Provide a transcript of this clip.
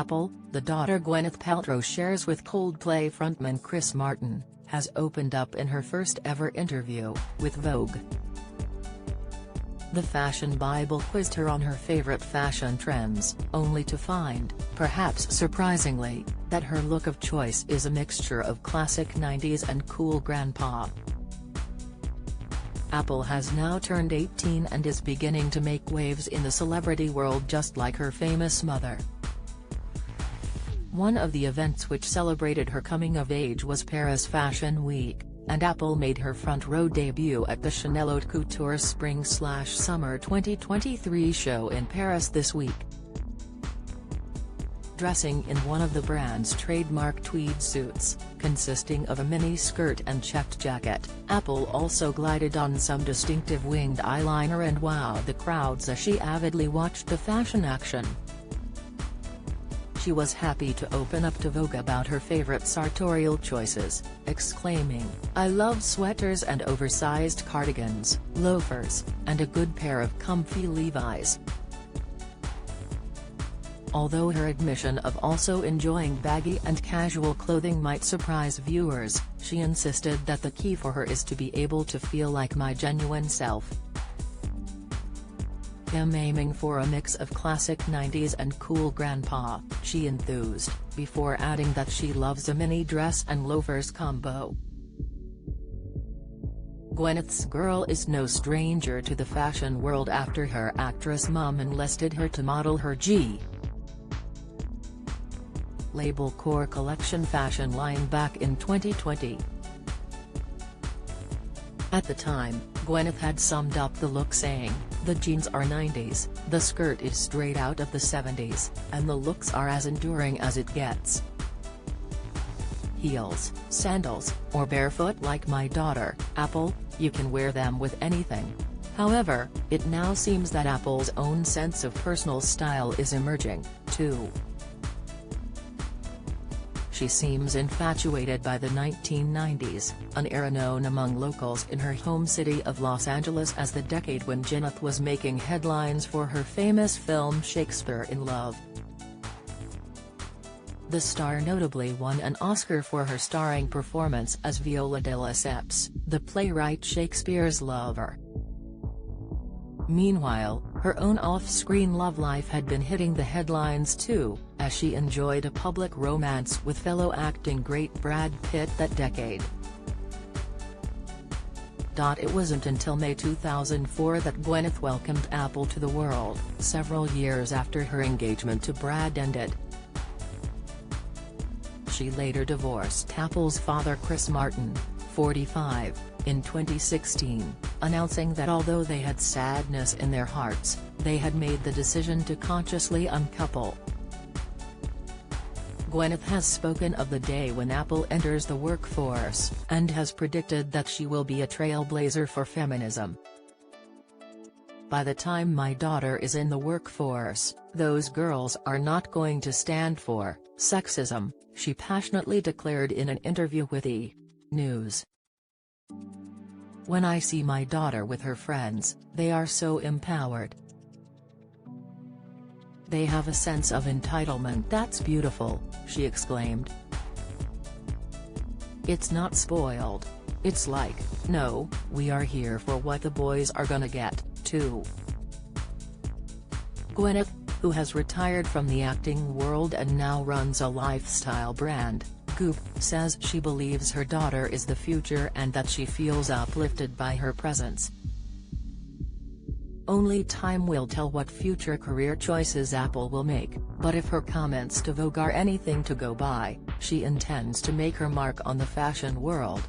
Apple, the daughter Gwyneth Paltrow shares with Coldplay frontman Chris Martin, has opened up in her first ever interview with Vogue. The Fashion Bible quizzed her on her favorite fashion trends, only to find, perhaps surprisingly, that her look of choice is a mixture of classic 90s and cool grandpa. Apple has now turned 18 and is beginning to make waves in the celebrity world just like her famous mother. One of the events which celebrated her coming of age was Paris Fashion Week, and Apple made her front-row debut at the Chanel Haute Couture Spring/Summer 2023 show in Paris this week. Dressing in one of the brand's trademark tweed suits, consisting of a mini skirt and checked jacket, Apple also glided on some distinctive winged eyeliner and wowed the crowds as she avidly watched the fashion action. She was happy to open up to Vogue about her favorite sartorial choices, exclaiming, "I love sweaters and oversized cardigans, loafers, and a good pair of comfy Levi's." Although her admission of also enjoying baggy and casual clothing might surprise viewers, she insisted that the key for her is to be able to feel like my genuine self. "I'm aiming for a mix of classic 90s and cool grandpa," she enthused, before adding that she loves a mini dress and loafers combo. Gwyneth's girl is no stranger to the fashion world after her actress mom enlisted her to model her G. Label Core Collection fashion line back in 2020. At the time, Gwyneth had summed up the look saying, "The jeans are 90s, the skirt is straight out of the 70s, and the looks are as enduring as it gets. Heels, sandals, or barefoot like my daughter, Apple, you can wear them with anything." However, it now seems that Apple's own sense of personal style is emerging, too. She seems infatuated by the 1990s, an era known among locals in her home city of Los Angeles as the decade when Gwyneth was making headlines for her famous film Shakespeare in Love. The star notably won an Oscar for her starring performance as Viola de Lesseps, the playwright Shakespeare's lover. Meanwhile, her own off-screen love life had been hitting the headlines too, as she enjoyed a public romance with fellow acting great Brad Pitt that decade. It wasn't until May 2004 that Gwyneth welcomed Apple to the world, several years after her engagement to Brad ended. She later divorced Apple's father Chris Martin, 45, in 2016, announcing that although they had sadness in their hearts, they had made the decision to consciously uncouple. Gwyneth has spoken of the day when Apple enters the workforce, and has predicted that she will be a trailblazer for feminism. "By the time my daughter is in the workforce, those girls are not going to stand for sexism," she passionately declared in an interview with E! News. "When I see my daughter with her friends, they are so empowered. They have a sense of entitlement that's beautiful," she exclaimed. "It's not spoiled. It's like, no, we are here for what the boys are gonna get, too." Gwyneth, who has retired from the acting world and now runs a lifestyle brand, Goop, says she believes her daughter is the future and that she feels uplifted by her presence. Only time will tell what future career choices Apple will make, but if her comments to Vogue are anything to go by, she intends to make her mark on the fashion world.